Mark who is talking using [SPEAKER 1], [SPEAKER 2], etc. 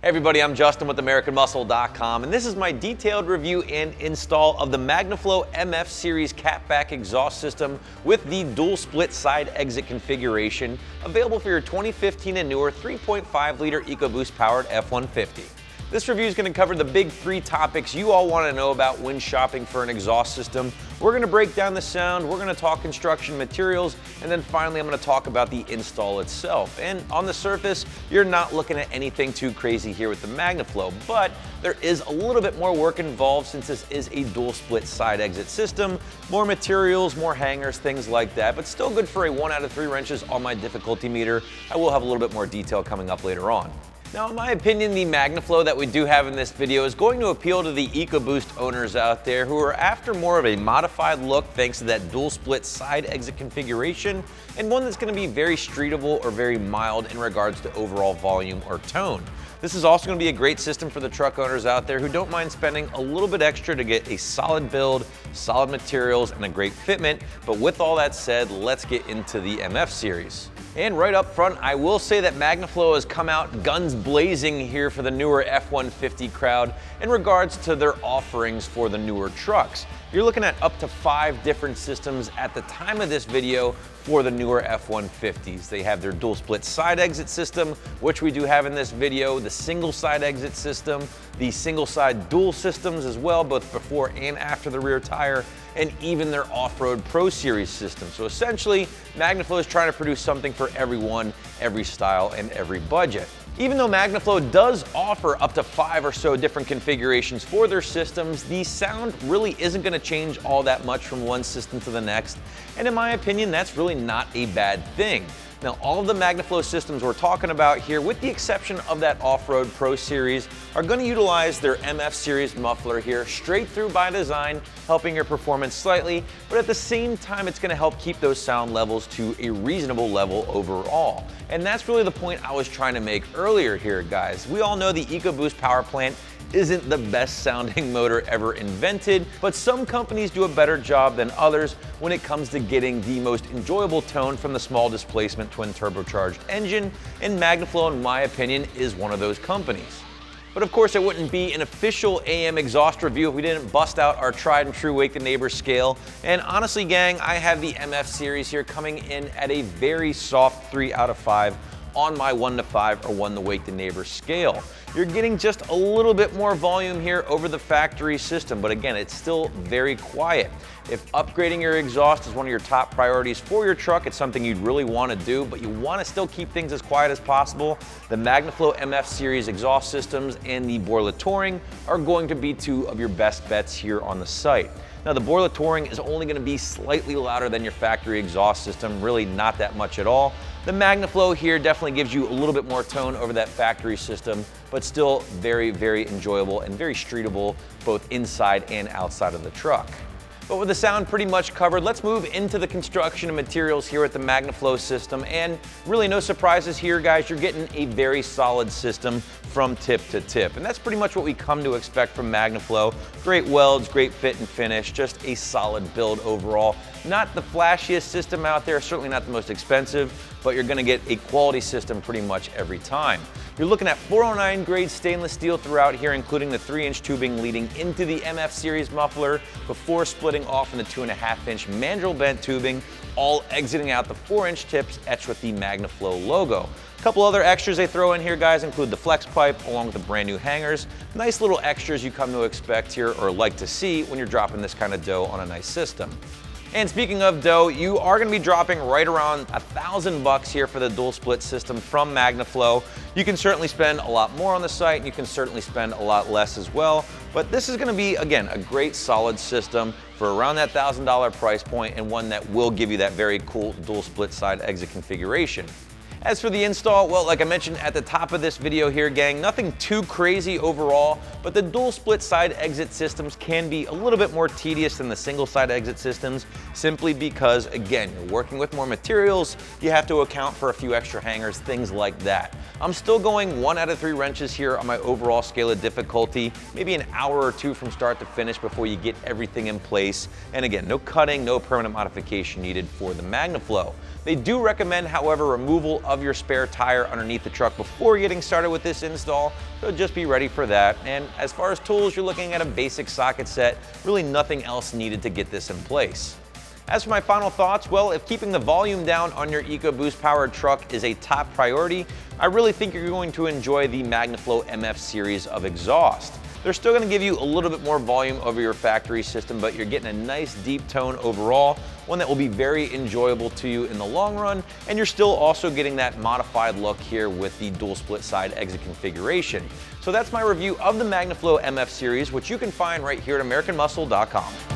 [SPEAKER 1] Hey everybody, I'm Justin with AmericanMuscle.com, and this is my detailed review and install of the Magnaflow MF Series catback exhaust system with the dual split side exit configuration, available for your 2015 and newer 3.5 liter EcoBoost powered F-150. This review is going to cover the big three topics you all want to know about when shopping for an exhaust system. We're going to break down the sound, we're going to talk construction materials, and then finally I'm going to talk about the install itself. And on the surface, you're not looking at anything too crazy here with the Magnaflow, but there is a little bit more work involved since this is a dual split side exit system. More materials, more hangers, things like that, but still good for a 1 out of 3 wrenches on my difficulty meter. I will have a little bit more detail coming up later on. Now, in my opinion, the Magnaflow that we do have in this video is going to appeal to the EcoBoost owners out there who are after more of a modified look thanks to that dual split side exit configuration, and one that's going to be very streetable or very mild in regards to overall volume or tone. This is also going to be a great system for the truck owners out there who don't mind spending a little bit extra to get a solid build, solid materials, and a great fitment. But with all that said, let's get into the MF series. And right up front, I will say that Magnaflow has come out guns blazing here for the newer F-150 crowd in regards to their offerings for the newer trucks. You're looking at up to 5 different systems at the time of this video for the newer F-150s. They have their dual split side exit system, which we do have in this video, the single side exit system, the single side dual systems as well, both before and after the rear tire, and even their off-road Pro Series system. So essentially, Magnaflow is trying to produce something for everyone, every style, and every budget. Even though Magnaflow does offer up to 5 or so different configurations for their systems, the sound really isn't going to change all that much from one system to the next, and in my opinion, that's really not a bad thing. Now, all of the Magnaflow systems we're talking about here, with the exception of that Off-Road Pro Series, are going to utilize their MF Series muffler here, straight through by design, helping your performance slightly, but at the same time, it's going to help keep those sound levels to a reasonable level overall. And that's really the point I was trying to make earlier here, guys. We all know the EcoBoost power plant isn't the best sounding motor ever invented, but some companies do a better job than others when it comes to getting the most enjoyable tone from the small displacement twin turbocharged engine, and Magnaflow, in my opinion, is one of those companies. But of course, it wouldn't be an official AM exhaust review if we didn't bust out our tried and true Wake the Neighbor scale. And honestly, gang, I have the MF Series here coming in at a very soft 3 out of 5 on my 1 to 5 or 1 to Wake the Neighbor scale. You're getting just a little bit more volume here over the factory system, but again, it's still very quiet. If upgrading your exhaust is one of your top priorities for your truck, it's something you'd really want to do, but you want to still keep things as quiet as possible, the Magnaflow MF Series exhaust systems and the Borla Touring are going to be 2 of your best bets here on the site. Now, the Borla Touring is only going to be slightly louder than your factory exhaust system, really not that much at all. The Magnaflow here definitely gives you a little bit more tone over that factory system, but still very, very enjoyable and very streetable both inside and outside of the truck. But with the sound pretty much covered, let's move into the construction and materials here at the Magnaflow system. And really no surprises here, guys. You're getting a very solid system from tip to tip. And that's pretty much what we come to expect from Magnaflow. Great welds, great fit and finish, just a solid build overall. Not the flashiest system out there, certainly not the most expensive, but you're gonna get a quality system pretty much every time. You're looking at 409 grade stainless steel throughout here, including the 3-inch tubing leading into the MF Series muffler before splitting off in the 2.5-inch mandrel bent tubing, all exiting out the 4-inch tips etched with the Magnaflow logo. A couple other extras they throw in here, guys, include the flex pipe along with the brand new hangers. Nice little extras you come to expect here or like to see when you're dropping this kind of dough on a nice system. And speaking of dough, you are going to be dropping right around $1,000 here for the dual split system from Magnaflow. You can certainly spend a lot more on the site, and you can certainly spend a lot less as well. But this is going to be, again, a great solid system for around that $1,000 price point, and one that will give you that very cool dual split side exit configuration. As for the install, well, like I mentioned at the top of this video here, gang, nothing too crazy overall, but the dual split side exit systems can be a little bit more tedious than the single side exit systems, simply because, again, you're working with more materials, you have to account for a few extra hangers, things like that. I'm still going 1 out of 3 wrenches here on my overall scale of difficulty, maybe an hour or 2 from start to finish before you get everything in place. And again, no cutting, no permanent modification needed for the Magnaflow. They do recommend, however, removal of of your spare tire underneath the truck before getting started with this install, so just be ready for that. And as far as tools, you're looking at a basic socket set, really nothing else needed to get this in place. As for my final thoughts, well, if keeping the volume down on your EcoBoost powered truck is a top priority, I really think you're going to enjoy the Magnaflow MF series of exhaust. They're still going to give you a little bit more volume over your factory system, but you're getting a nice deep tone overall, one that will be very enjoyable to you in the long run, and you're still also getting that modified look here with the dual split side exit configuration. So that's my review of the Magnaflow MF series, which you can find right here at AmericanMuscle.com.